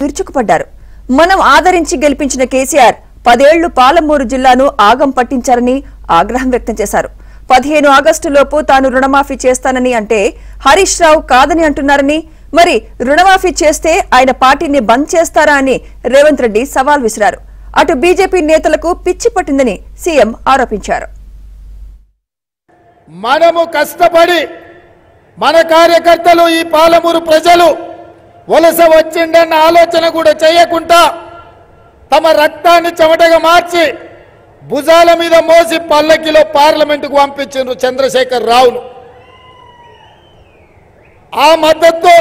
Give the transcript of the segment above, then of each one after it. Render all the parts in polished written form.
విరుచుకుపడ్డారు. మనం ఆదరించి గెలిపించిన కేసీఆర్ 10 ఏళ్లు పాలమూరు జిల్లాను ఆగం పట్టించారని ఆగ్రహం వ్యక్తం చేశారు. 15 ఆగస్టులోపు తాను రుణమాఫీ చేస్తానని అంటే హరీష్ రావు కాదని అంటున్నారని, మరి రుణమాఫీ చేస్తే ఆయన పార్టీని బంద్ చేస్తారా అని రేవంత్ రెడ్డి సవాల్ విసిరారు. అటు బీజేపీ నేతలకు పిచ్చి పట్టిందని సీఎం ఆరోపించారు. మనము కష్టపడి మన కార్యకర్తలు ఈ పాలమూరు ప్రజలు వలస వచ్చిండన్న ఆలోచన కూడా చేయకుండా తమ రక్తాన్ని చెమటగా మార్చి భుజాల మీద మోసి పల్లకిలో పార్లమెంటుకు పంపించారు చంద్రశేఖర్ రావును. ఆ మద్దతు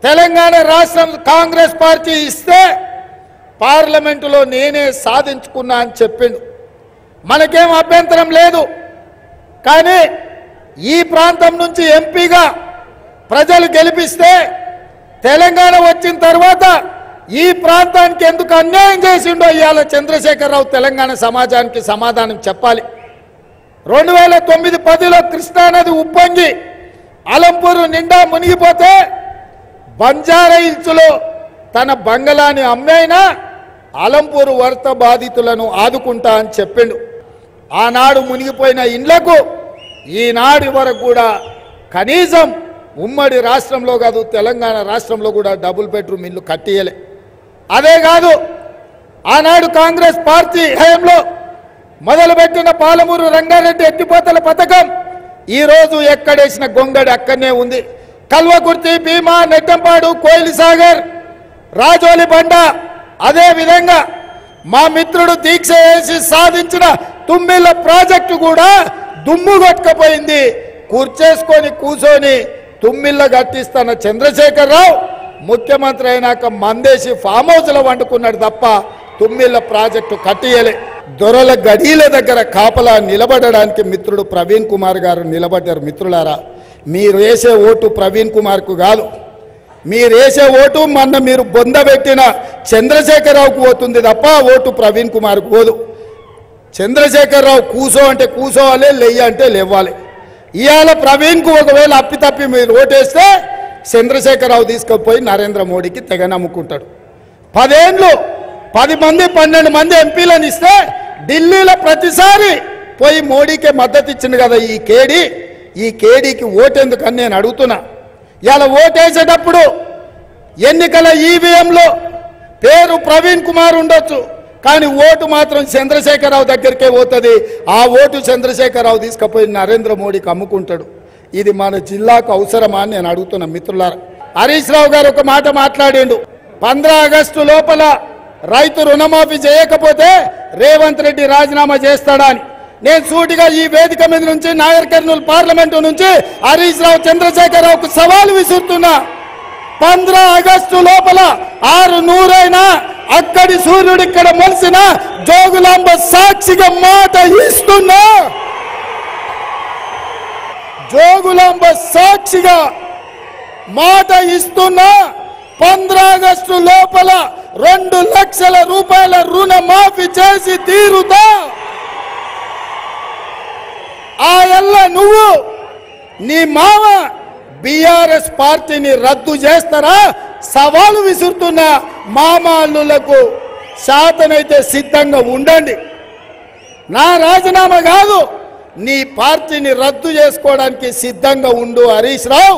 తెలంగాణ రాష్ట్రం కాంగ్రెస్ పార్టీ ఇస్తే పార్లమెంటులో నేనే సాధించుకున్నా అని చెప్పిండు. మనకేం అభ్యంతరం లేదు. కానీ ఈ ప్రాంతం నుంచి ఎంపీగా ప్రజలు గెలిపిస్తే తెలంగాణ వచ్చిన తర్వాత ఈ ప్రాంతానికి ఎందుకు అన్యాయం చేసిండో ఇవాళ చంద్రశేఖరరావు తెలంగాణ సమాజానికి సమాధానం చెప్పాలి. 2009-10లో కృష్ణానది ఉప్పొంగి అలంపూరు నిండా మునిగిపోతే బంజారా హిల్స్లో తన బంగళాని అమ్మైనా అలంపూరు వరద బాధితులను ఆదుకుంటా అని చెప్పిండు. ఆనాడు మునిగిపోయిన ఇండ్లకు ఈనాడు వరకు కూడా కనీసం ఉమ్మడి రాష్ట్రంలో కాదు తెలంగాణ రాష్ట్రంలో కూడా డబుల్ బెడ్రూమ్ ఇల్లు కట్టియలే. అదే కాదు, ఆనాడు కాంగ్రెస్ పార్టీ హయాంలో మొదలుపెట్టిన పాలమూరు రంగారెడ్డి ఎత్తిపోతల పథకం ఈరోజు ఎక్కడేసిన గొంగడి అక్కడనే ఉంది. కల్వకుర్తి, భీమా, నెట్టంపాడు, కోయిలి సాగర్, రాజోలి బండ, అదే విధంగా మా మిత్రుడు దీక్ష చేసి సాధించిన తుమ్మిళ్ళ ప్రాజెక్టు కూడా దుమ్ము కొట్టుకపోయింది. కూర్చొని తుమ్మిళ్ళ కట్టిస్తున్న చంద్రశేఖరరావు ముఖ్యమంత్రి అయినాక మందేసి ఫామ్ హౌస్లో వండుకున్నాడు తప్ప తుమ్మిళ్ళ ప్రాజెక్టు కట్టియలే. దొరల గడీల దగ్గర కాపలా నిలబడడానికి మిత్రుడు ప్రవీణ్ కుమార్ గారు నిలబడ్డారు. మిత్రులారా, మీరు వేసే ఓటు ప్రవీణ్ కుమార్కు కాదు, మీరు వేసే ఓటు మొన్న మీరు బొందబెట్టిన చంద్రశేఖరరావుకు పోతుంది తప్ప ఓటు ప్రవీణ్ కుమార్కు పోదు. చంద్రశేఖరరావు కూసో అంటే కూసోవాలి, లెయ్య అంటే లేవాలి. ఇవాళ ప్రవీణ్కు ఒకవేళ అప్పితప్పి మీరు ఓటేస్తే చంద్రశేఖరరావు తీసుకుపోయి నరేంద్ర మోడీకి తెగ నమ్ముకుంటాడు. 10 ఏళ్ళు 10 మంది 12 మంది ఎంపీలను ఇస్తే ఢిల్లీలో ప్రతిసారి పోయి మోడీకే మద్దతు ఇచ్చింది కదా ఈ కేడీకి ఓటెందుకని నేను అడుగుతున్నా. ఇలా ఓటేసేటప్పుడు ఎన్నికల ఈవీఎంలో పేరు ప్రవీణ్ కుమార్ ఉండొచ్చు, కానీ ఓటు మాత్రం చంద్రశేఖరరావు దగ్గరికే పోతుంది. ఆ ఓటు చంద్రశేఖరరావు తీసుకుపోయి నరేంద్ర మోడీకి అమ్ముకుంటాడు. ఇది మన జిల్లాకు అవసరమా అని నేను అడుగుతున్నా. మిత్రులారా, హరీష్ రావు గారు ఒక మాట మాట్లాడిండు. 15 ఆగస్టు లోపల రైతు రుణమాఫీ చేయకపోతే రేవంత్ రెడ్డి రాజీనామా చేస్తాడా అని. నేను సూటిగా ఈ వేదిక మీద నుంచి నాగర్ కర్నూలు పార్లమెంటు నుంచి హరీష్ రావు చంద్రశేఖరరావుకు సవాలు విసురుతున్నా. 15 ఆగస్టు లోపల 600 అయినా అక్కడి సూర్యుడు ఇక్కడ మొలిసిన జోగులాంబ సాక్షిగా మాట ఇస్తున్నా. జోగులాంబ సాక్షిగా మాట ఇస్తున్నా. 15 ఆగస్టు లోపల 2 లక్షల రూపాయల రుణమాఫీ చేసి తీరుతా. ఆ ఎల్ల నువ్వు నీ మామ బీఆర్ఎస్ పార్టీని రద్దు చేస్తారా? సవాలు విసురుతున్న మామాళ్ళులకు శాతనైతే సిద్ధంగా ఉండండి. నా రాజీనామా కాదు, నీ పార్టీని రద్దు చేసుకోవడానికి సిద్ధంగా ఉండు హరీష్ రావు.